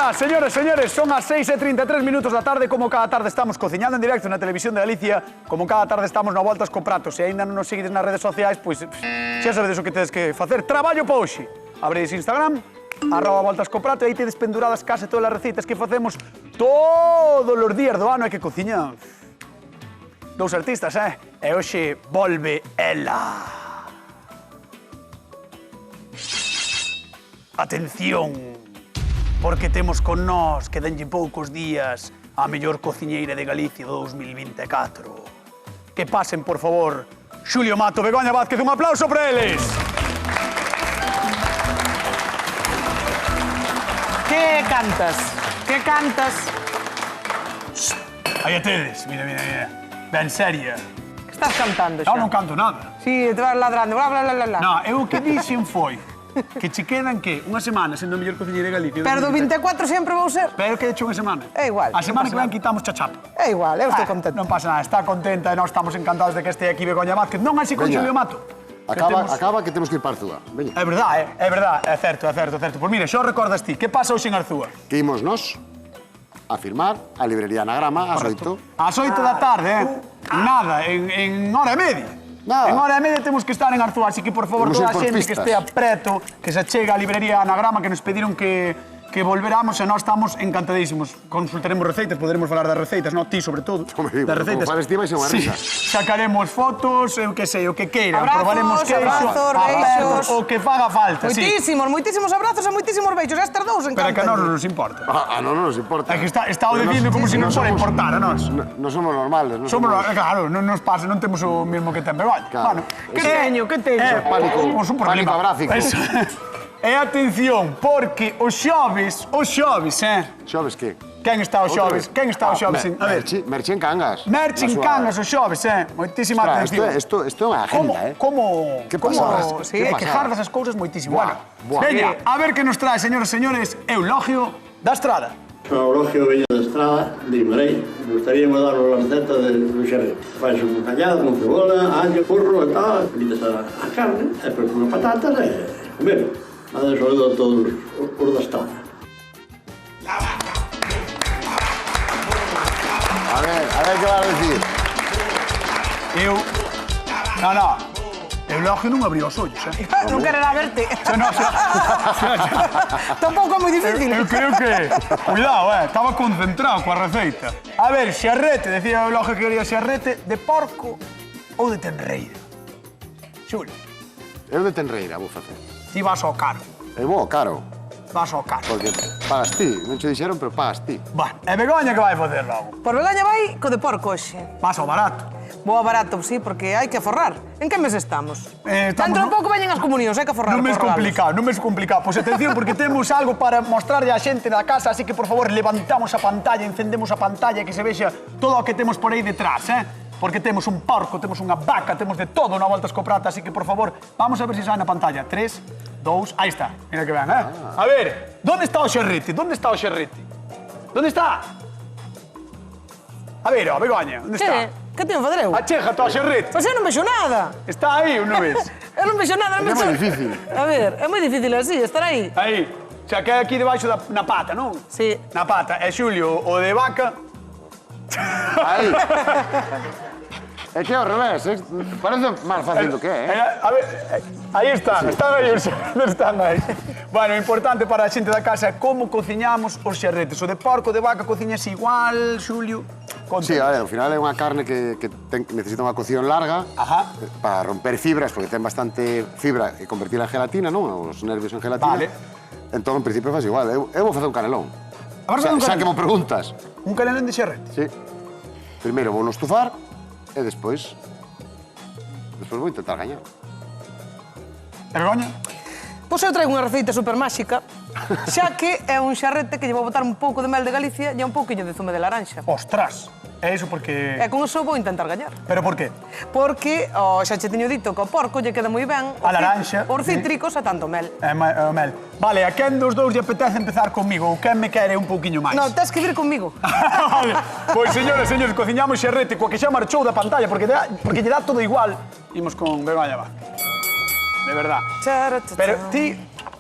Hola, señores, señores, son as 6:33 da tarde. Como cada tarde estamos cociñando en directo na Televisión de Galicia, como cada tarde estamos na Voltas co Prato. Se aínda non nos seguides nas redes sociais, pois xa sabedes o que tedes que facer. Traballo pa hoxe. Abredes Instagram, @Voltas co Prato, e aí tedes penduradas case todas as receitas que facemos todos os días do ano e que cociñan dous artistas, E hoxe volve ela. Atención, porque temos con nós, que denlle poucos días, a mellor cociñeira de Galicia do 2024. Que pasen, por favor, Xulio Mato, Begoña Vázquez, un aplauso para eles. Que cantas? Que cantas? Aí a tedes, mira, mira, mira. Ben seria. Que estás cantando xa? Non canto nada. Si, te vas ladrando, bla, bla, bla, bla. Non, eu o que dixen foi que che quedan, que, unha semana sendo a mellor cociñeira de Galicia. Pero do 24 sempre vou ser. Pero que hecho unha semana. É igual. A semana que ven quitamos chachapa. É igual, eu estou contento. Non pasa nada, está contenta e nós estamos encantados de que este aquí Begoña Vázquez. Non así con Veña. Xulio Mato. Acaba que temos que ir para Arzúa. Veña. É verdade, é verdade, é certo, é certo, é certo. Pois mira, xo recordas ti, que pasa hoxe en Arzúa? Que imos nós a firmar a librería Anagrama ás 8. Ás 8 da tarde, Nada, en hora e media. Nada. En hora e media temos que estar en Arzúa, así que, por favor, Imos ir toda a por xente que pistas. estea preto, que se chegue á librería Anagrama, que nos pediron que volveramos e nós estamos encantadísimos. Consultaremos receitas, poderemos falar das receitas, non? Ti, sobre todo, Home, das receitas. como fales ti, vai ser unha Sí, risa. sacaremos fotos, eu que sei, o que queiran. Abrazos, Probaremos queixo, abrazos, apertos, beixos. o que faga falta, sí. Moitísimos, moitísimos abrazos e moitísimos beijos. Estes dous Pero é que a nós non encantan. nos importa. Non nos importa. É que está o dicindo como se non fora importar a nós. Non somos normales. Non Somos, claro, non nos pasa, non temos o mesmo que ten Begoña. Claro. Que teño, que teño? Pánico- Temos un problema. pánico abráfico. Eso. E atención, porque os xoves, Xoves que? Quen está os xoves? Quen está os xoves? A ver, Merchi en Cangas. Merchi en Cangas os xoves, Moitísima atención. Isto é unha agenda, Como Que pasada? Sí, Que é que pasada? jardas as cousas moitísimo. Buah, Bueno, buah. veña, a ver que nos trae, señores e señores, Eulogio da Estrada. Eulogio Veña de Estrada, de Imarei. Gustaríame dar a receta do xerrete. Fais un callado con cebola, allo, curro e tal, fritas a carne, e depois con as patatas e comer. Nada, saúdo a todos os da Estrada. A ver que vas a decir. Eu... Non. Eulogio non abriu os ollos, Non quererá verte. No, Tampouco é moi difícil. Eu creo que... Cuidado, estaba concentrado coa receita. A ver, xarrete, decía Eulogio que quería xarrete de porco ou de tenreira. Xulio, Eu de Tenreira vou facer. ti vas ao caro. Eu vou caro, Vas ao caro. porque pagas ti. Non che dixeron, pero pagas ti. Bueno, e Begoña que vai facer logo? Por Begoña vai co de porco hoxe. Vas ao barato. Vou a barato, sí, porque hai que aforrar. En que mes estamos? Estamos Dentro no- un pouco veñen as comunións, hai que aforrar. Non me es aforralos. complicado. Pois atención, porque temos algo para mostrarlle á xente da casa, así que, por favor, levantamos a pantalla, encendemos a pantalla, que se vexa todo o que temos por aí detrás, Porque temos un porco, temos unha vaca, temos de todo na Voltas co Prato, así que, por favor, vamos a ver se sai na pantalla. 3, 2, aí está. Mira que vean, A ver, ¿dónde está o xerrete? ¿Dónde está o xerrete? ¿Dónde está? A ver, Begoña, ¿dónde está? Que teño fazer eu? Achega o xerrete. Pois eu non vexo nada. Está aí, ou non ves? Eu non vexo nada, non É vexo... moi difícil. A ver, é moi difícil así, estar aí. Aí. O sea, que é aquí debaixo na pata, non? Sí. Na pata. E Xulio, o de vaca... Aí. É que é ao revés, parece máis fácil do que é, A ver, aí están aí os xerretes, están aí. Bueno, o importante para a xente da casa é como cociñamos os xerretes. O de porco, de vaca, cociñas igual, Xulio? Sí, a ver, ao final é unha carne que necesita unha cocción larga Ajá. para romper fibras, porque ten bastante fibra e convertila en gelatina, non? Os nervios en gelatina. Vale. Entón, en principio, faz igual. Eu vou facer un canelón. A ver, un Xa que canelón. mo preguntas. Un canelón de xerrete. Sí. Primeiro vou no estufar e despois vou intentar gañar. E Begoña? Pois eu traigo unha receita super máxica, xa que é un xarrete que lle vou botar un pouco de mel de Galicia e un pouquiño de zume de laranxa. Ostras, é iso porque... E con eso vou intentar gañar. Pero por qué? Porque, xa che teño dito que o porco lle queda moi ben A laranxa, os sí. cítricos e tanto mel. É o mel. Vale, a quen dos dous lle apetece empezar comigo ou quen me quere un pouquiño máis? Non, tens que vir comigo. Vale. Pois, señores, cociñamos xerrete coa que xa marchou da pantalla porque lle dá todo igual. Imos con Begoña Vázquez. De verdad. Pero ti,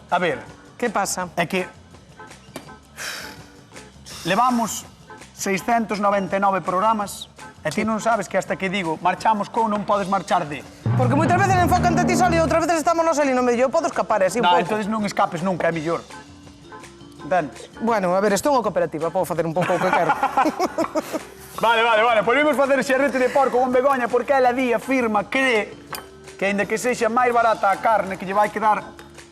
a ver, Que pasa? é que levamos 699 programas e ti non sabes que hasta que digo marchamos con non podes marchar de. Porque moitas veces enfocan ti solo e outras veces estamos nos ali no medio. Eu podo escapar así un Non, pouco. entonces non escapes nunca, é mellor. Entendes? Bueno, a ver, isto é unha cooperativa, podo facer un pouco o que quero. Vale. Pois vimos facer xerrete de porco con Begoña porque ela afirma, cree que aínda que sexa máis barata a carne que lle vai quedar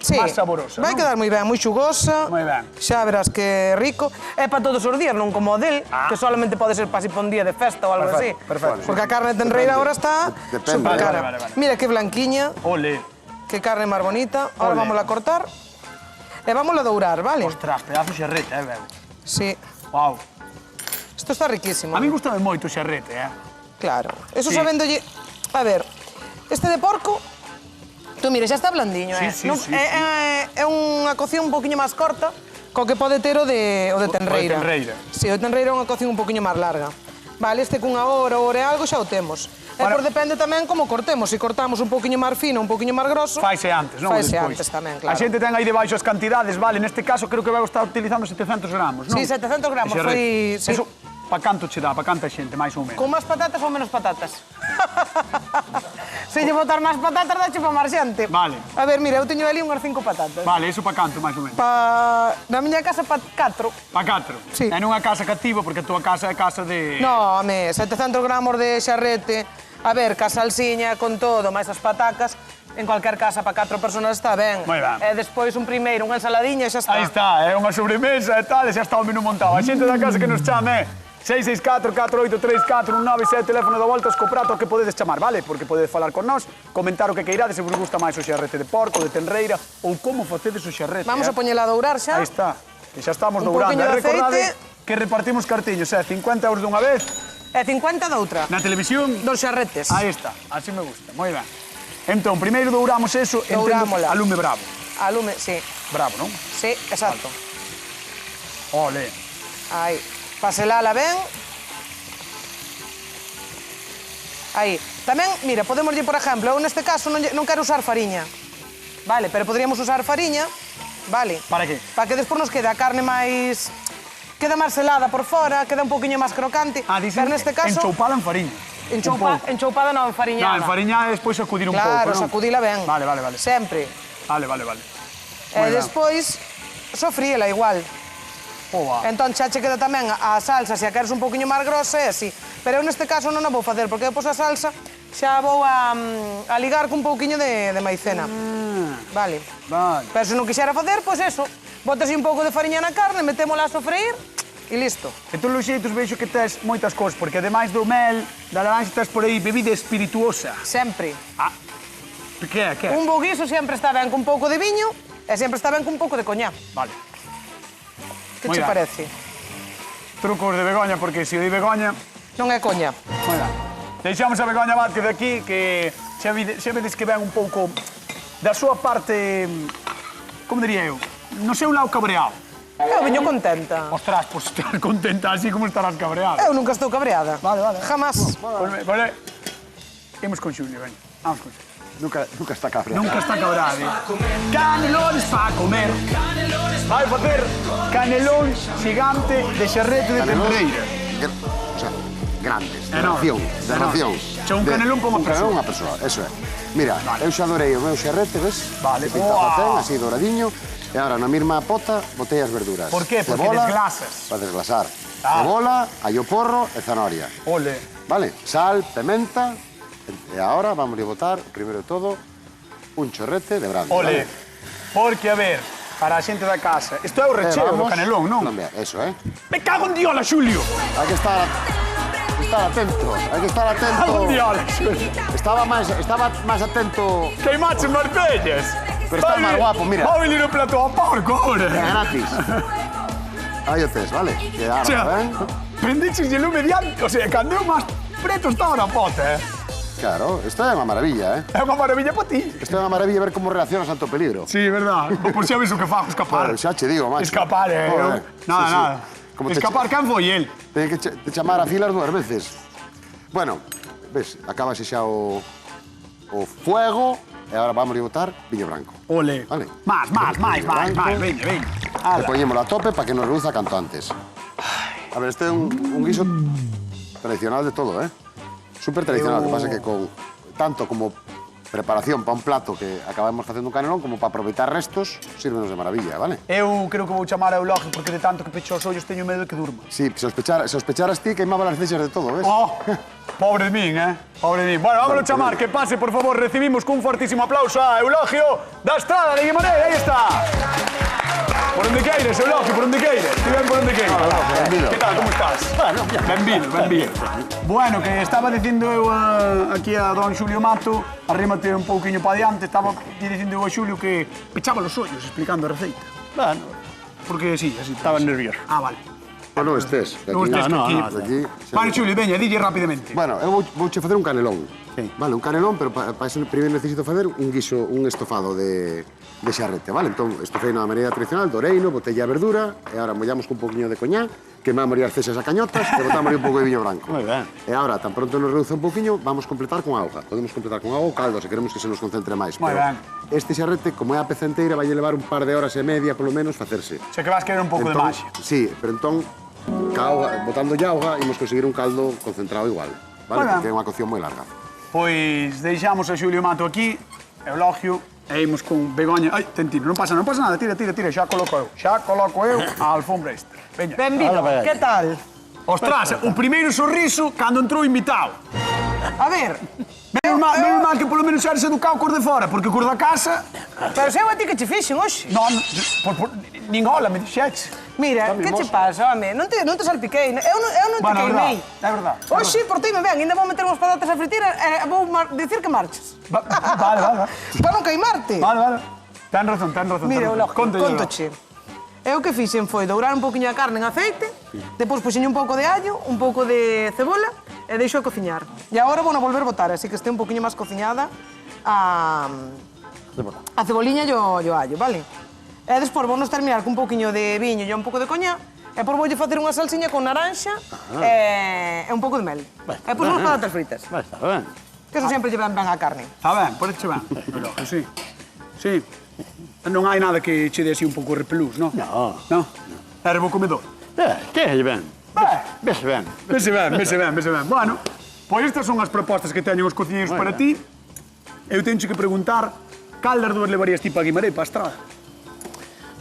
Sí, máis saborosa, vai non? quedar moi ben, moi xugosa. Moi ben. Xa verás que rico. É para todos os días, non como o del, que solamente pode ser para un día de festa ou algo así. Perfecto. Porque a carne de tenreira agora está Depende. super cara. Vale. Mira que blanquiña, Ole. que carne máis bonita. Ahora Ole. vamos a cortar e vamos a dourar, vale? Ostras, pedazo de xerrete, Bego. Sí. Wow. Isto está riquísimo. A mí gustame moito o xerrete, Claro. Eso Sí. sabéndolle... A ver, este de porco... Tú, mira, xa está blandiño, Sí, sí. É unha cocción un poquinho máis corta co que pode ter o de tenreira. tenreira. Sí, o de tenreira é unha cocción un poquinho máis larga. Vale, este cunha hora e algo xa o temos. E Para- por depende tamén como cortemos. Se cortamos un poquinho máis fino, un poquinho máis grosso... Faise antes, non? Faise Despois. antes tamén, A claro. xente ten aí debaixo as cantidades, vale? Neste caso creo que Bego está utilizando 700 gramos, non? Sí, 700 gramos, De xerrete. foi- sí. Eso, pa canto che dá? Pa canta xente, máis ou menos? Con máis patatas ou menos patatas? Se lle botar máis patatas, dache pa máis xente. Vale. A ver, mira, eu teño ali unhas 5 patatas. Vale, eso pa canto, máis ou menos? Na miña casa pa 4. Pa 4. Sí. É nunha casa cativo, porque a túa casa é casa de... No, home, 700 gramos de xarrete. A ver, ca salsiña con todo, máis as patacas, en cualquier casa para 4 personas está ben. Moi ben. E despois un primeiro, unha ensaladiña e xa está. Aí está, é unha sobremesa e tal, e xa está o menú montado. A xente da casa que nos chame, 664-483-419, teléfono de voltas co prato que podedes chamar, vale? Porque podedes falar con nós, comentar o que queirades, se vos gusta máis o xerrete de porco, de tenreira, ou como facedes o xerrete. Vamos a poñela a dourar xa. Aí está, que xa estamos Un dourando. pouquiño de Recordade aceite. que repartimos cartiños, 50 euros dunha vez, E 50 doutra. na televisión. Dos xarretes. Aí está, así me gusta, moi ben. Entón, primeiro douramos eso, entendo, Dourámola. a lume bravo. A lume, sí. Bravo, non? Sí, exacto. Ole. Aí. Paselala ben. Aí. Tamén, mira, podemos ir, por exemplo, eu neste caso non quero usar fariña. Vale, pero podríamos usar fariña, vale? Para que? Para que despois nos quede a carne máis... Queda máis selada por fora, queda un poquinho máis crocante. Dicen pero neste caso... enchoupada en fariña. Enchoupada non, fariñada. Non, en fariña é despois sacudir un pouco, Claro, non? sacudila ben. Vale. Sempre. Vale. E Moi ben. despois, sofríela igual. Oba. Entón xa che queda tamén a salsa, se a queres un poquinho máis grosa, é así. Pero eu neste caso non a vou facer, porque depois a salsa xa vou a ligar cun pouquiño de maicena. Vale. Vale. Pero se non quixera facer, pois eso. Botas un pouco de fariña na carne, metémola a sofreír e listo. E todos os xeitos vexo que tes moitas cousas, porque ademais do mel, da laranxa, tes por aí bebida espirituosa. Sempre. Que é? Un bo guiso sempre está ben cun pouco de viño e sempre está ben cun pouco de coñá. Vale. Que Moi che ben. parece? Trucos de Begoña, porque se o di Begoña... Non é coña. Moi ben. Deixamos a Begoña Vázquez aquí, que xa vedes que ven un pouco da súa parte... Como diría eu? No seu lado cabreado. Eu veño contenta. Ostras, pois estar contenta así como estarás cabreado. Eu nunca estou cabreada. Vale. Jamás. Vale. Imos con Xulio, veña. Vamos con Xulio. Nunca está cabreado. Nunca está cabrado. Canelones para comer. Vai facer canelón xigante de xerrete de tenreira. O sea, grandes, de Enorme. ración. De Enorme. ración. Xa un canelón pa unha Un canelón persoa. unha persoa, eso é. Mira, eu xa adorei o meu xerrete, ves? Vale. Que pinta Uah. facén, así douradinho. E agora, na mesma pota, botei as verduras. Por qué? Porque Cebola, desglasas. Para desglasar. Ah. Cebola, allo porro e zanahoria. Ole. Vale, sal, pimenta. E agora vamos a botar, primeiro de todo, un chorrete de brande. Ole. Porque, a ver, para a xente da casa, isto é o recheo do canelón, non? Eso, Me cago en diola, Xulio! Hai que estar atento, hai que estar atento. Cago en diola, Xulio! Estaba máis atento. Queimache martellas! Pero está máis guapo, mira. Vai venir o plato a porco, É ahora. gratis. Aí o tes, vale? Que ahora, Xa, ben? prendiches de lume diante, o sea, cando eu máis preto estaba na pota, Claro, isto é unha maravilla, É unha maravilla para ti. Isto é unha maravilla ver como reaccionas ante o peligro. Sí, verdad. Por si aviso que fago escapar. Joder, xa che digo, macho. Escapar, Joder, Nada. Como te Escapar, quen foi el? Ten que te chamar a filas 2 veces. Bueno, ves, acabase xa o fuego e agora vamos a botar viño branco. Ole. Vale. Máis, Blanco. veña. E poñémolo a tope para que nos reduza canto antes. A ver, este é un guiso tradicional de todo, Súper tradicional, o que pasa que con tanto como preparación para un plato que acabamos facendo un canelón, como para aproveitar restos, sírvenos de maravilla, vale? Eu creo que vou chamar a Eulogio porque de tanto que pecho os ollos teño medo de que durma. Sí, se os pecharas ti, queimaba as ceixas de todo, ves? Oh, pobre de min, Pobre de min. Bueno, vámonos chamar, que pase, por favor. Recibimos cun fortísimo aplauso a Eulogio da Estrada de Guimarães. Aí está. Por onde queires, Eulogio, por onde queires. Ti ben por onde queires. Que tal, como estás? Bueno, Benvido. Bueno, que estaba dicindo eu aquí a don Xulio Mato, arrímate un pouquiño para diante, estaba dicindo eu a Xulio que pechaba los ollos explicando a receita. bueno, Porque sí, así. estaba nervioso. Ah, vale. Non estés. que Non aquí- estés No, aquí. no, aquí, Vale, Xulio, veña, dille rapidamente. Bueno, eu vouche facer un canelón. Sí. Vale, un canelón, pero para eso primeiro necesito facer un guiso, un estofado de xarrete, vale? Entón, estofei na maneira tradicional, doreino, botei a verdura, e agora mollamos con un poquinho de coñá, quemamos as cesas a cañotas, e botamos un pouco de viño branco. Moi ben. E agora, tan pronto nos reduce un poquinho, vamos completar con auga. Podemos completar con auga ou caldo, se queremos que se nos concentre máis. Moi pero ben. este xarrete, como é a peza enteira, vai levar un par de horas e media, polo menos, facerse. Sei que vas querer un pouco de Entón, maxia. Sí, pero entón, ca auga, botando auga, imos conseguir un caldo concentrado igual, vale? Moi ben. Porque é unha cocción moi larga. Pois deixamos a Xulio Mato aquí, Eulogio, e imos con Begoña. Ai, tentino, non pasa nada, tira, xa coloco eu a alfombra esta. Veña. Benvido, Hola, ben. que tal? Ostras, o primeiro sorriso cando entrou o invitado. A ver, Menos mal que polo menos eres educado cor de fora, porque cor da casa... pero sei a ti que che fixen hoxe. Non, nin hola, me dixeches. Mira, que che pasa, home? Non te salpiquei. Eu non te Bueno, queimei. é verdad. Hoxe, porteime ben, ainda vou meter unhas patatas a fritir e vou dicir que marches. Vale. Para non queimarte. Vale. Ten razón. Mira, Eulogio, Cóntalle, contoche. Eu que fixen foi dourar un pouquiño a carne en aceite, depois puxen un pouco de allo, un pouco de cebola e deixo a cociñar. E agora vou volver botar, así que este un pouquiño máis cociñada a ceboliña e o allo, vale? E despois vou terminar con un pouquiño de viño e un pouco de coñá, e por voulle facer unha salsiña con naranxa e un pouco de mel. E pois unhas patatas fritas, Vai, está ben. que eso sempre lle ben a carne. Está ben, parece ben. Eulogio, sí. Non hai nada que che dé así un pouco repelús, non? No. Non? Era bo comedor. Que é ben. Vese ben. Vese ben. Bueno, pois estas son as propostas que teñen os cociñeiros Moi para ben. ti. Eu teño que preguntar cal das dúas levarías ti para Guimarães, para a Estrada?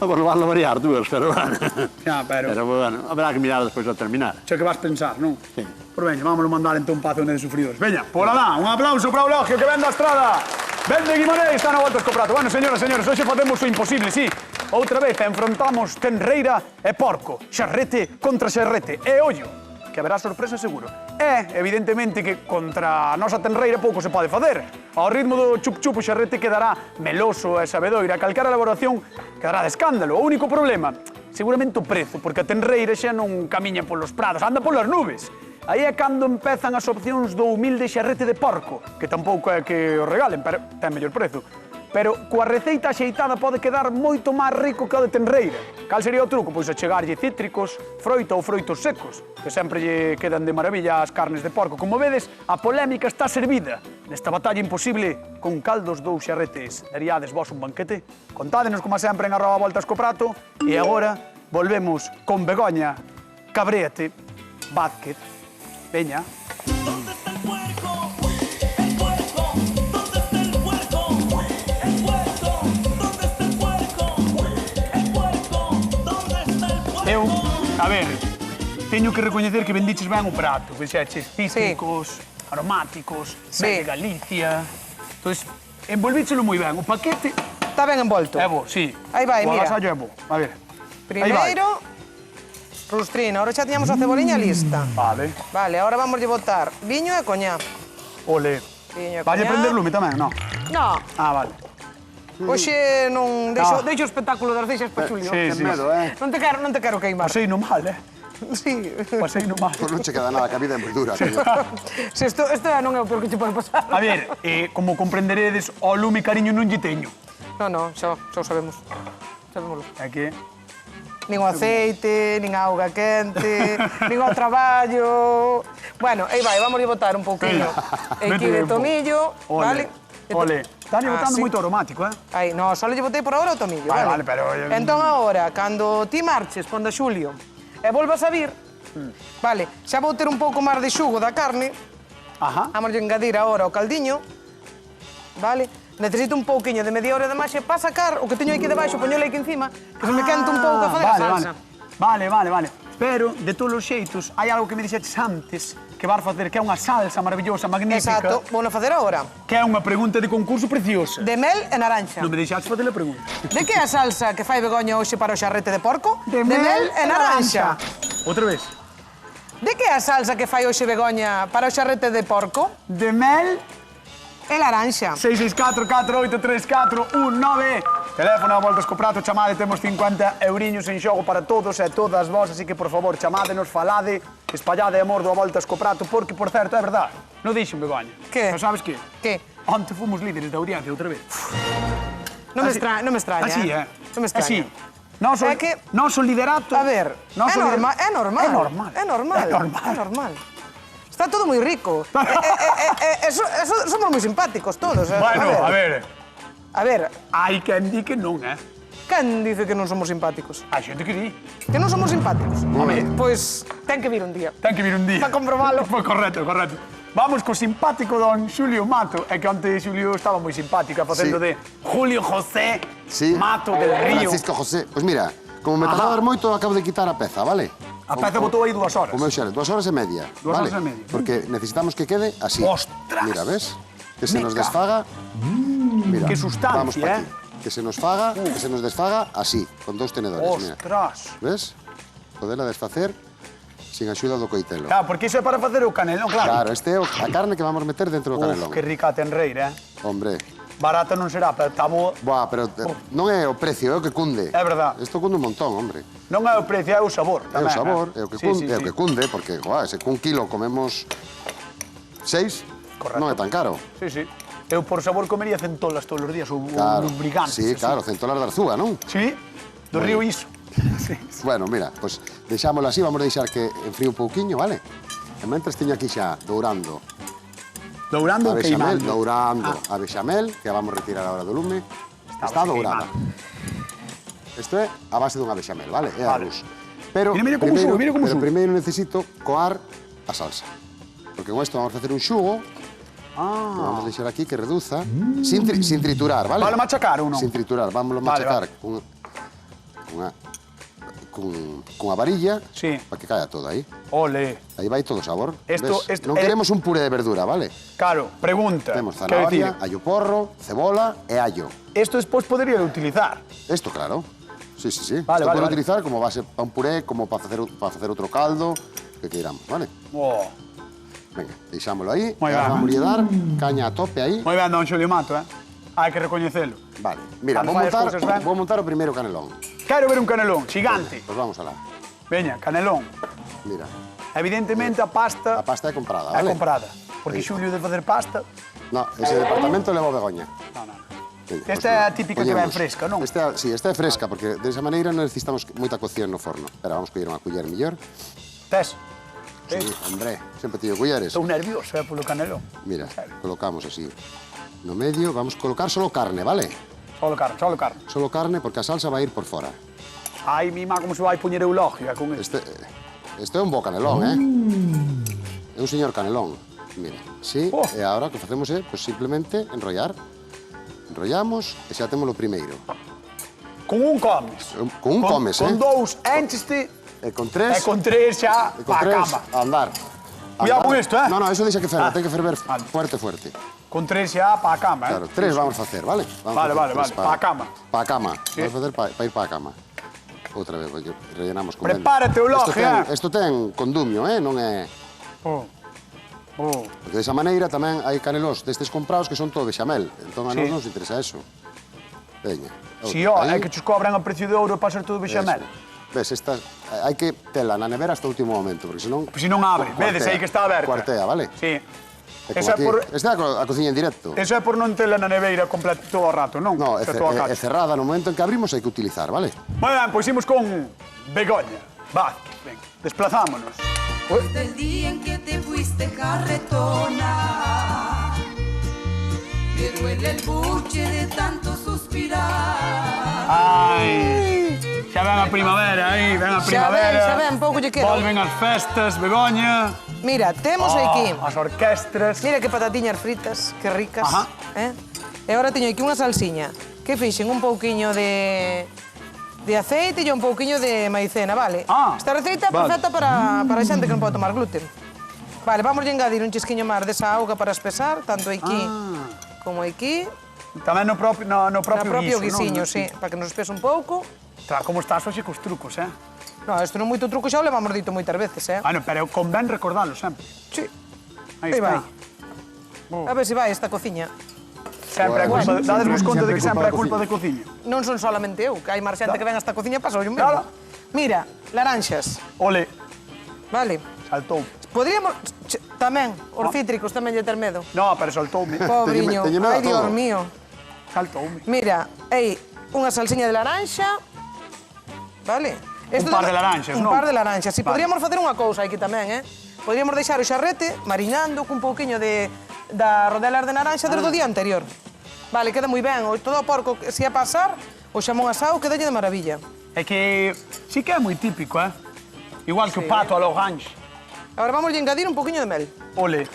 Vamos levarlo a variar dúas, pero bueno. Xa, pero bueno, habrá que mirar despois ao terminar. xa que vas pensar, non? Sí. Por veña, vámonos mandar entón pa zona de sufridores. Veña, pola lá, un aplauso para Eulogio que ven da Estrada. Ven de Guimarães, está na volta co prato. Bueno, señoras, hoxe facemos o imposible, sí. Outra vez enfrontamos tenreira e porco, xarrete contra xarrete e ollo, que haberá sorpresa seguro. E, evidentemente, que contra a nosa tenreira pouco se pode facer. Ao ritmo do chup-chup o xarrete quedará meloso e sabedoira, calquera elaboración quedará de escándalo. O único problema, seguramente o prezo, porque a tenreira xa non camiña polos prados, anda polas nubes. Aí é cando empezan as opcións do humilde xarrete de porco, que tampouco é que o regalen, pero ten mellor prezo. Pero coa receita axeitada pode quedar moito máis rico que o de tenreira. Cal sería o truco? Pois achegarlle cítricos, froita ou froitos secos, que sempre lle quedan de maravilla as carnes de porco. Como vedes, a polémica está servida. Nesta batalla imposible, con caldos dous xarretes, daríades vos un banquete? Contádenos, como sempre, en @voltas co prato. E agora, volvemos con Begoña Cabréate Vázquez. Veña. ¿Dónde está el puerco? El puerco. ¿Dónde está el puerco? El puerco. ¿Dónde está el puerco? El puerco. ¿Dónde está el puerco? Eu, a ver, teño que recoñecer que bendiches ben o prato. Fixeches cítricos, aromáticos, Sí. de Galicia. Entón, envolvíchelo moi ben. O paquete Está ben envolto. é bo, sí. Aí vai, o mira. agasallo é bo. A ver. Primeiro, rustrina. Ahora xa tiñamos a ceboliña lista. Vale. Vale, ahora vamos a botar viño e coñá. Ole. Viño e Valle coñá. prender lume tamén, non? No, Ah, vale. hoxe non deixo o espectáculo das ceixas para Xulio. Sí, sí. Non te quero queimar. Pasei no mal, Sí. Pasei no mal. Pois non che queda nada, que a vida é moi dura. Se isto non é o peor que che pode pasar. A ver, como comprenderedes, o lume cariño non lle teño. No, xa o sabemos. Sabémoslo. É que... Nin o aceite, nin a auga quente, nin o traballo... Bueno, aí vai, vamos a botar un pouquinho aquí de tomillo, vale? Ole. Están botando Así. moito aromático, Aí, no, só lle botei por agora o tomillo, Vale, vale? vale, pero... Entón agora, cando ti marches, ponda Xulio, e volvas a vir, Vale, xa vou ter un pouco máis de xugo da carne. Ajá. Vamos a engadir agora o caldiño. Vale. Necesito un pouquiño de media hora de máis para sacar o que teño aquí debaixo, poñelo aquí encima, que se me quente un pouco a fazer a salsa. Vale. Pero, de todos os xeitos, hai algo que me dixetes antes que vas facer, que é unha salsa maravillosa, magnífica. Exacto, vou a facer agora. Que é unha pregunta de concurso preciosa. De mel e naranxa. Non me deixaste facer a pregunta. De que é a salsa que fai Begoña hoxe para o xarrete de porco? De mel e naranxa. Outra vez. De que é a salsa que fai hoxe Begoña para o xarrete de porco? De mel E naranxa. 664-4834-19. Teléfono a voltas co prato, chamade, temos 50 euriños en xogo para todos e todas vos, así que, por favor, chamádenos, falade, espallade amor do a voltas co prato, porque, por certo, é verdad, non dixen, Begoña. Que? Pero sabes que? Que? Onte fomos líderes da audiencia outra vez. Non me extraña. Así, Non me extraña. Así. Noso, É que- noso liderato... A ver, noso é normal. É normal. Está todo moi rico. Somos moi simpáticos todos. Bueno, a ver, A ver, hai quen di que non, quen dice que non somos simpáticos? Hai xente que di. Que non somos simpáticos? Home. Pois ten que vir un día. Ten que vir un día. Pa comprobalo. Pues correcto. Vamos co simpático don Xulio Mato. É que onte Xulio estaba moi simpática facendo Sí. de Julio José Sí. Mato del Río. Francisco José. Pois mira, como me tardaba moito, acabo de quitar a peza, vale? A peza botou aí 2 horas. O meu xere, 2 horas e media. 2 vale? horas e media. Porque necesitamos que quede así. Ostras. Mira, ves? Que se Me nos cago. desfaga. Mira, que sustancia, vamos pa aquí. Que se nos faga, que se nos desfaga así, con 2 tenedores, mira. Ostras. Ves? Podela desfacer sin axuda do coitelo. Claro, porque iso é para facer o canelón, claro. Claro, este é a carne que vamos meter dentro do canelón. Que rica a tenreira, Hombre, Barata non será, pero está bo. buah, pero non é o precio, é o que cunde. É verdad. Isto cunde un montón, hombre. Non é o precio, é o sabor. É o tamén, sabor, é o que Sí, cunde, sí, é o sí. que cunde, porque, joa, se cun kilo comemos 6, Correcto. non é tan caro. Sí, sí. Eu por sabor comería centolas todos os días, ou Claro. lubricantes. Sí, así. claro, centolas de Arzúa, non? Sí, do río Iso. Sí. Bueno, mira, pues deixámoslo así, vamos a deixar que enfríe un pouquiño, vale? E mentres teño aquí xa dourando Dourando a ou bechamel, queimando? dourando a bechamel, que a vamos retirar agora do lume. Está dourada. Isto é a base dunha bechamel, vale? É a Vale. luz. Pero Mira como sube, mira como pero sube. primeiro necesito coar a salsa. Porque con isto vamos a facer un xugo. Que vamos a deixar aquí que reduza, sin triturar, vale? Vale machacar ou non? Sin triturar, vámoslo Vale, machacar vale. cunha varilla Sí. para que caia todo aí. Ole. Aí vai todo o sabor. Esto- ves? esto Non é- queremos un puré de verdura, vale? Claro, pregunta. Temos Quero zanahoria, dicir, allo porro, cebola e allo. Esto despois podería utilizar. Isto, claro. Sí, sí, sí. Vale, Isto vale, pode vale. utilizar como base para un puré, como para facer outro caldo, que queiramos, vale? Oh. Venga, deixámoslo aí. Moi e ben. vamos a dar caña a tope aí. Moi ben, don Xulio Mato, Hai que recoñecelo. Vale. Mira, Cando vou fai as cousas ben. montar o primeiro canelón. Quero ver un canelón, gigante. Pois vamos alá. Veña, canelón. Mira, Evidentemente a pasta a pasta é comprada, é vale? comprada. Porque Aí. Xulio de facer pasta... No, ese departamento leva Begoña. Non, non. Veña, Esta pois é a mira, típica que ven poñemos. fresca, non? Sí, esta é fresca, porque desa maneira non necesitamos moita cocción no forno. Espera, vamos coller unha culler mellor. Tes? Sí, hombre, sempre teño culleres. Estou nervioso, polo canelón. Mira, Serio. colocamos así. No medio, vamos colocar solo carne, vale? Solo carne, solo carne. Solo carne, porque a salsa vai ir por fora. Ai, mima, como se vai poñer eulogio con isto. Este é un bo canelón, É un señor canelón. Mira, sí, Oh. e agora o que facemos é, pues, simplemente enrollar. Enrollamos e xa temos o primeiro. Con un comes. Con un comes, Con dous encheste E con tres... e con tres xa e con pa tres, cama. a andar. Cuidado con isto, No, eso deixa que ferva, Ah. ten que ferver Vale. fuerte. Con tres xa pa cama, Claro, tres vamos a facer, vale? Vamos Vale, a facer vale, tres vale, pa cama. Pa cama, Sí. vamos a facer pa ir pa cama. Outra vez, porque rellenamos con Prepárate, Eulogio, Isto ten condumio, non é... Oh. Oh. Porque desa maneira tamén hai canelós destes comprados que son todo bechamel. Entón a Sí. nós nos interesa eso. Veña. Si, ó, é que chos cobran a precio de ouro para ser todo bechamel. Ves, esta, hai que tela na nevera hasta o último momento, porque senón... Pois se non abre, vedes aí que está aberta. Cuartea, vale? Sí. E como Esa é aquí- por... Esta é a cociña en directo. Eso é por non tela na neveira completa todo o rato, non? No, é Xa todo a cacho. cerrada no momento en que abrimos hai que utilizar, vale? Moi ben, pois imos con Begoña. Vázquez, ven, desplazámonos. Desde el día en que te fuiste carretona, me duele el buche de tanto suspirar. Ai, xa Xa ven a primavera aí, ven a primavera. Xa ven, pouco lle queda. Volven as festas, Begoña. Mira, temos aquí... As orquestras. Mira que patatiñas fritas, que ricas. Ajá. E agora teño aquí unha salsiña que fixen un pouquiño de aceite e un pouquiño de maicena, vale? Esta receita é perfecta para a xente que non pode tomar gluten. Vale, vamos a engadir un chisquiño máis desa auga para espesar, tanto aquí como aquí. Tamén no propio guisiño, sí, para que nos espese un pouco. Como estás hoxe cos trucos, No, isto non é moito truco, xa o levamos dito moitas veces, Bueno, pero convén recordalo sempre. Sí. Aí está. A ver se vai esta cociña. Sempre é culpa, dadesvos conta de que sempre é culpa de cociña. Non son solamente eu, que hai máis xente que ven a esta cociña pasa o mesmo. Claro. Mira, laranxas. Ole, Vale. saltou. Podríamos... Tamén, os cítricos tamén lle ter medo. No, pero saltoume. Pobriño. Teño medo a Ai, Dios todo. mío. Saltoume. Mira, aí, unha salsiña de laranxa. Vale? Un par de laranxas, Un non? par de laranxas. Si Vale. podríamos facer unha cousa aquí tamén, Podríamos deixar o xarrete marinando cun pouquiño da rodelas de naranxa desde o día anterior. Vale, queda moi ben. Todo o porco, se é pasar, o xamón asado quedalle de maravilla. É que sí que é moi típico, Igual que o pato a l'orange. Agora vamos a engadir un pouquiño de mel. Ole.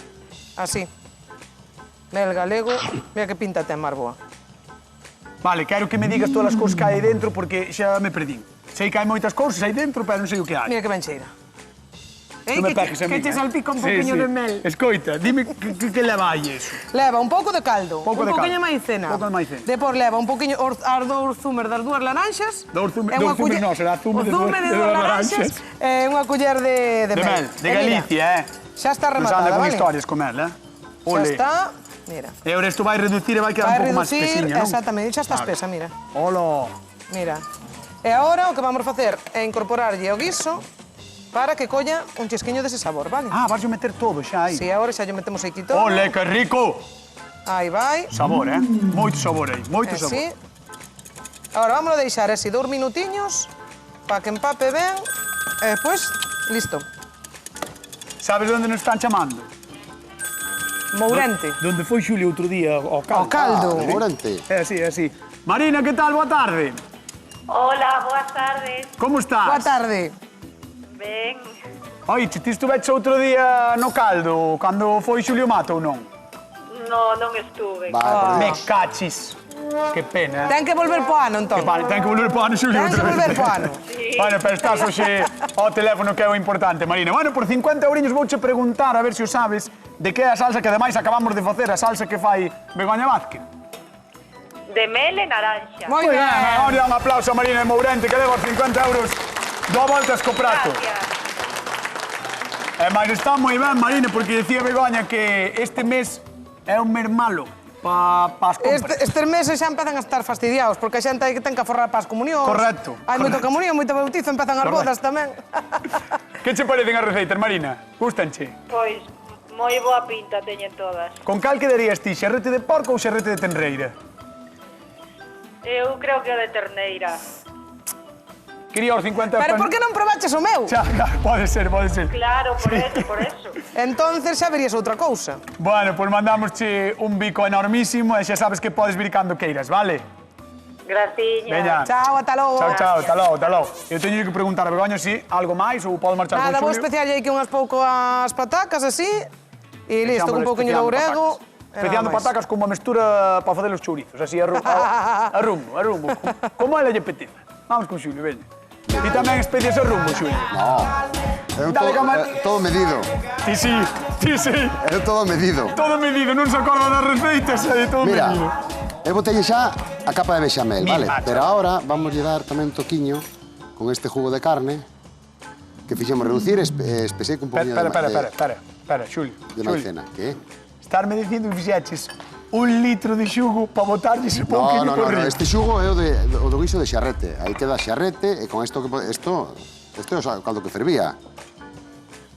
Así. Mel galego. Mira que pinta ten máis boa. Vale, quero que me digas todas as cousas que hai dentro porque xa me perdín. Sei que hai moitas cousas aí dentro, pero non sei o que hai. Mira que ben cheira. Non me pegues a min, que che salpica un pouquiño de mel. Escoita, dime que leva aí eso. Leva un pouco de caldo, Pouco un de pouquiño de caldo. maicena. Pouco de maicena. Depois leva un pouquiño as dous zumes das dúas laranxas. Dous zumes e unha non, será zume de zume de dúas laranxas. E unha culler de De mel, de Galicia, Xa está Non se rematada, anda con vale? historias con mel, Xa Ole. está, mira. E agora isto vai reducir e vai quedar Vai un pouco máis reducir, espesiña, non? exactamente, xa está espesa, mira. Olo. Mira. E agora o que vamos facer é incorporarlle o guiso para que colla un chisquiño dese sabor, vale? Vas a meter todo xa aí. Si, agora xa lle metemos aquí todo. Ole, que rico. Aí vai. Sabor, Moito sabor aí, moito sabor. Así. Agora vamos a deixar así 2 minutiños para que empape ben. E despois, listo. Sabes onde nos están chamando? Mourente. Donde foi Xulio outro día ao caldo. Ao caldo. Morante. É así, é así. Marina, que tal? Boa tarde. Hola, boas tardes. Como estás? Boa tarde. Ben. Oi, ti estuveches outro día no caldo, cando foi Xulio Mato ou non? No, non estuve. Me cachis. Que pena, Ten que volver po ano, entón. Vale, ten que volver po ano, Xulio. Ten que outra vez. volver po ano. Bueno, pero estás hoxe ao teléfono que é o importante, Marina. Bueno, por 50 euriños vouche preguntar, a ver se o sabes, de que é a salsa que ademais acabamos de facer, a salsa que fai Begoña Vázquez. De mel e naranxa. Moi Moi ben. ben, vamos a dar un aplauso a Marina de Mourente, que leva os 50 euros do voltas co prato. Gracias. E máis está moi ben, Marina, porque decía Begoña que este mes é un mes malo para as compras. Estes meses xa empezan a estar fastidiados, porque a xente hai que ten que aforrar para as comunións. Correcto, Hai moita correcto. comunión, moito bautizo, empezan as Correcto. bodas tamén. Que che parecen as receitas, Marina? Gustanche? Pois moi boa pinta teñen todas. Con cal quedarías ti, xerrete de porco ou xerrete de tenreira? Eu creo que o de terneira. Quería os 50 Pero por que non probaches o meu? Xa, pode ser, pode ser. Claro, por eso. Entonces xa verías outra cousa. Bueno, pois mandámosche un bico enormísimo e xa sabes que podes vir cando queiras, vale? Graciña. Veña. Chao, ata logo. Chao, chao, ata logo, ata logo. Eu teño que preguntar a Begoña si algo máis ou podo marchar Nada, con vou Xulio. especiar aquí unhas pouco as patacas así. E listo, con un pouquinho de ourego. Especiando patacas como a mestura para facer os chourizos, así a rumbo. Como ela lle apetece. Vamos con Xulio, veña. Ti tamén especias a rumbo, Xulio. No. É Dale, todo medido. Ti sí. É todo medido. Todo medido, non se acorda das receitas, é todo Mira, medido. eu botei xa a capa de bechamel, Mira, vale? macho. Pero ahora vamos a dar tamén un toquiño con este jugo de carne que fixemos reducir, espesei con un poquinho Espera, Xulio. de maicena. Que? Estarme dicindo que fixeches 1 litro de xugo para botarlle ese pouquinho por riba. Este xugo é o do guiso de xarrete. Aí queda xarrete e con isto que isto é o caldo que fervía.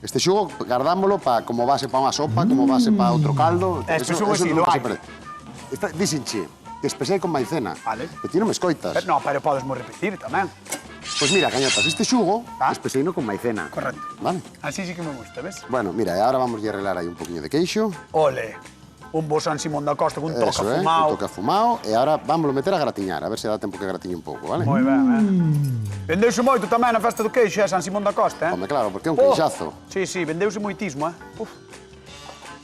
Este xugo gardámolo para como base para unha sopa, como base para outro caldo. Este xugo sí, lo hai. Dixenche que espesei con maicena. Vale. Que ti non me escoitas. No, pero podesmo repetir tamén. Pois mira, cañotas, este xugo espeseino con maicena. Correcto. Vale? Así sí que me gusta, ves? Bueno, mira, e agora vamos a arreglar aí un poquinho de queixo. Ole. Un bo San Simón da Costa con un toque Eso, un afumado. toque afumado. E ahora vámoslo meter a gratiñar, a ver se dá tempo que gratiñe un pouco, vale? Moi ben, Vendeuse moito tamén na festa do queixo, San Simón da Costa, Home, claro, porque é un Oh. queixazo. Sí, vendeuse moitísimo, Uf.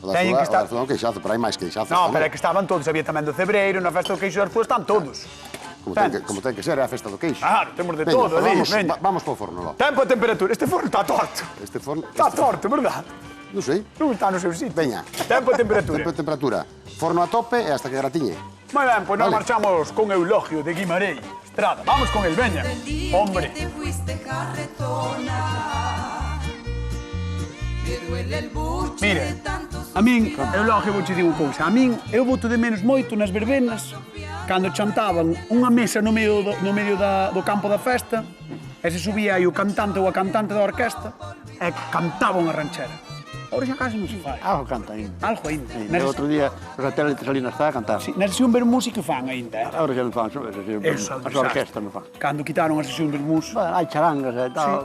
O Teñen que estar- da Arzúa é un queixazo, pero hai máis queixazos. No, tamén. pero é que estaban todos, había tamén do Cebreiro, na festa do queixo de Arzúa están todos. Como ten que ser, é a festa do queixo. Claro, temos de Veña, todo ali, vamos, veña. vamos po forno, lo. Tempo e temperatura, este forno está torto. Este forno... Está torto, verdad? Non sei. Non está no seu sitio. Veña. Tempo e temperatura. Tempo e temperatura. Forno a tope e hasta que gratiñe. Moi ben, pois nos Vale. marchamos con Eulogio de Guimarães Estrada. Vamos con el, veña. Del día Hombre. que te fuiste carretona. Me duele el buche Mira, de tantos a min, Eulogio, vou te digo unha cousa. A min, eu boto de menos moito nas verbenas cando chantaban unha mesa no medio do campo da festa e se subía aí o cantante ou a cantante da orquesta e cantaba unha ranchera. Ahora xa casi non se fai. Algo canta ainda. Algo ainda. Sí, Na o outro día, os satélites ali na está a cantar. sí, na sesión Bermús sí que fan ainda, Ahora xa non fan, Eso, as orquestas non fan. Cando quitaron a sesión Bermús. Bueno, hai charangas e tal.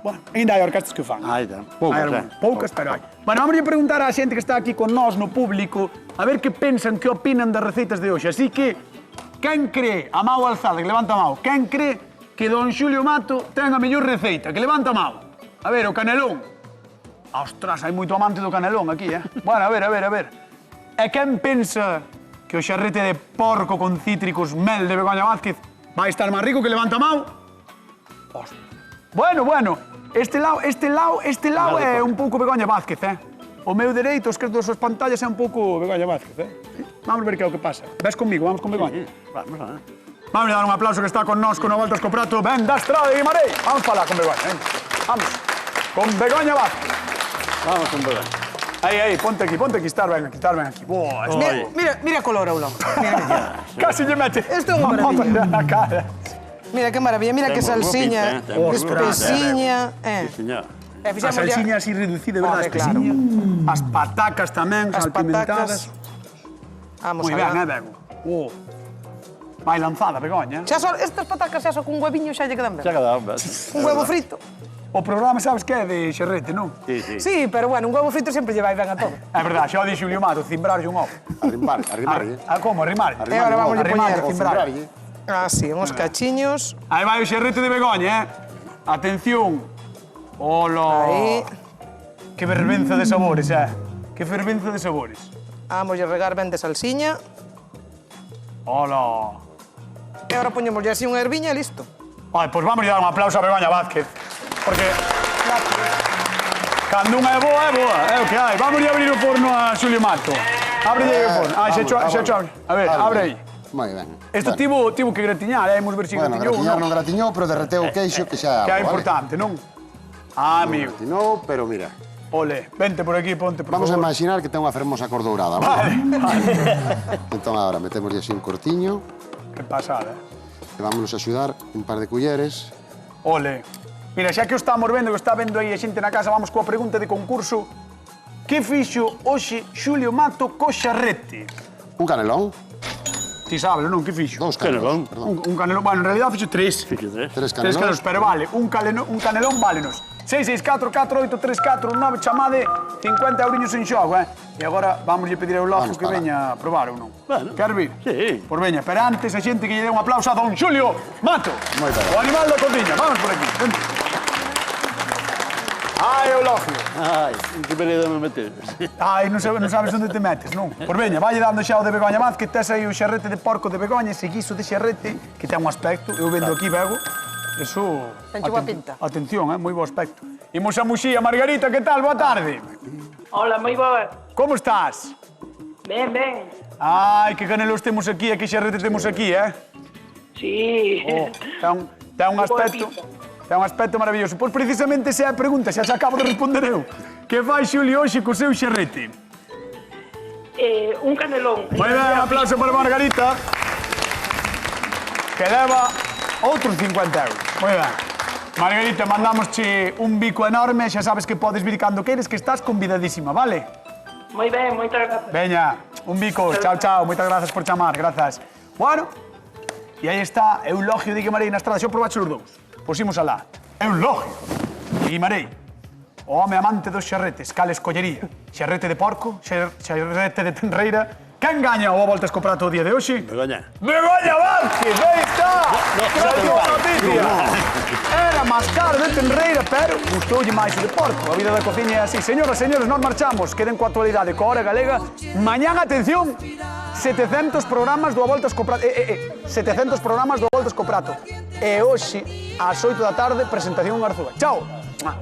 Bueno, ainda hai orquestas que o fan. Hai, ten. Hai Poucas, algunhas, poucas, pero hai. Bueno, vamos a preguntar á xente que está aquí con nós no público a ver que pensan, que opinan das receitas de hoxe. Así que, quen cree, a mao alzada, que levanta a mao, quen cree que don Xulio Mato ten a mellor receita, que levanta a mao. A ver, o canelón. Ostras, hai moito amante do canelón aquí, Bueno, a ver. E quen pensa que o xarrete de porco con cítricos mel de Begoña Vázquez vai estar máis rico que levanta a mao? Ostras. Bueno, este lado é un pouco Begoña Vázquez, O meu dereito, os esquerdo das súas pantallas é un pouco Begoña Vázquez, Vamos ver que é o que pasa. Ves comigo, vamos con Begoña. Vamos a ver. Vamos a dar un aplauso que está con nós, con o Voltas co Prato, ben da Estrada de Guimarães. Vamos falar con Begoña, Vamos. Con Begoña Vázquez. Vamos con ver. Aí, ponte aquí, estar ben aquí. Boa, Mira a color, Eulogio. Mira, Casi lle mete. Isto é unha a moto maravilla. na cara. mira que maravilla, mira que Ten moi boa salsiña, pinta, ten moi boa espesiña. Sí, señor. E A fixemos salsiña así reducida, verdad? Home, claro. Espesiña. As patacas tamén, as salpimentadas. patacas. Vamos Moi a ben, ver. Bego? Vai lanzada, Begoña. Estas patacas xa son cun hueviño xa lle quedan ben. Xa quedaba, ben. Un huevo frito. O programa sabes que é de xerrete, non? Sí, sí. Sí, pero bueno, un huevo frito sempre lle vai ben a todo. É verdade, xa o di Xulio Mato, cimbrarlle un ovo. Arrimar. Como, arrimar? E agora vamos a Arrimar, poñer cimbrar. Ah, sí, uns cachiños. Aí vai o xerrete de Begoña, Atención. Hola. Aí. Que fervenza de sabores, Que fervenza de sabores. Vamos a regar ben de salsiña. Hola. E agora poñemoslle así unha herviña e listo. Ai, pois vamos a dar un aplauso a Begoña Vázquez. Porque... Cando unha é boa, é o que hai. Vamos a abrir o forno a Xulio Mato. Abre o forno. Ah, xa hecho. A ver, abre aí. Moi ben. Isto tivo que gratiñar, imos ver se Bueno, gratiñou, gratiñar non? non gratiñou, pero derreteu o queixo que xa... Que é vale. importante, non? Ah, amigo. Gratinou, pero mira. Ole, vente por aquí, ponte, por Vamos a favor. imaginar que ten unha fermosa cor dourada, Vale, vale? Entón agora metemos así un cortiño que pasada, e vámonos a axudar un par de culleres. Ole. Mira, xa que o estamos vendo, que está vendo aí a xente na casa, vamos coa pregunta de concurso. Que fixo hoxe Xulio Mato co xarrete? Un canelón. Ti sabes, non? Que fixo? Dous canelón, Canelón. perdón. Un canelón, bueno, en realidad fixo tres. Fíxate. Tres Tres canelóns. canelóns, pero vale, un canelón válenos. 664-4834-9, chamade 50 euriños en xogo, E agora vamos a pedir ao Eulogio Vamos que para. veña a probar ou non. Bueno. Quer vir? Sí. Pois veña, pero antes a xente que lle dé un aplauso a don Xulio Mato. Moi ben. O animal da cociña, vamos por aquí. Vente. Ai, Eulogio. Ai, en que vereda me metes? Ai, non sabes onde te metes, non? Pois veña, vai dando xa o de Begoña Vázquez, tes aí o xarrete de porco de Begoña, ese guiso de xarrete, que ten un aspecto, eu vendo aquí, Bego, eso... Ten boa pinta. Atención, moi bo aspecto. Imos a Muxía, Margarita, que tal? Boa tarde. Hola, moi boa. Como estás? Ben, ben. Ai, que canelos temos aquí, e que xarrete temos aquí, Sí. Ten un aspecto... pinta. Ten un aspecto maravilloso. Pois precisamente esa é a pregunta, xa acabo de responder eu. Que fai Xulio hoxe co seu xarrete? Un canelón. Moi ben, un aplauso para Margarita. Que leva outros 50 euros. Moi ben. Margarita, mandamosche un bico enorme, xa sabes que podes vir cando queres, que estás convidadísima, vale? Moi ben, moitas grazas. Veña, un bico, chao, chao, moitas grazas por chamar, grazas. Bueno, e aí está Eulogio de Guimarães na Estrada, xa probache os dous. Pois imos alá. Eulogio de Guimarães. O home amante dos xarretes, cal escollería? Xarrete de porco, xarrete de tenreira? Quen gaña o Voltas co Prato o día de hoxe? Begoña. Begoña Vázquez, aí está! Que boa noticia! Era máis caro de tenreira, pero gustoulle máis o de porco. A vida da cociña é así. Señoras, señores, nós marchamos. Queden coa actualidade, coa Hora Galega. Mañán, atención, 700 programas do Voltas co Prato. 700 programas do Voltas co Prato. E hoxe, ás 8 da tarde, presentación en Arzúa. Chao!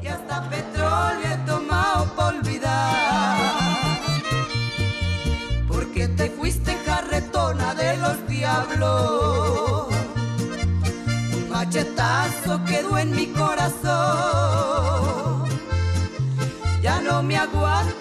Y hasta petróleo he tomado por olvidar. Porque te fuiste carretona de los diablos. Un machetazo quedó en mi corazón. Ya no me aguanto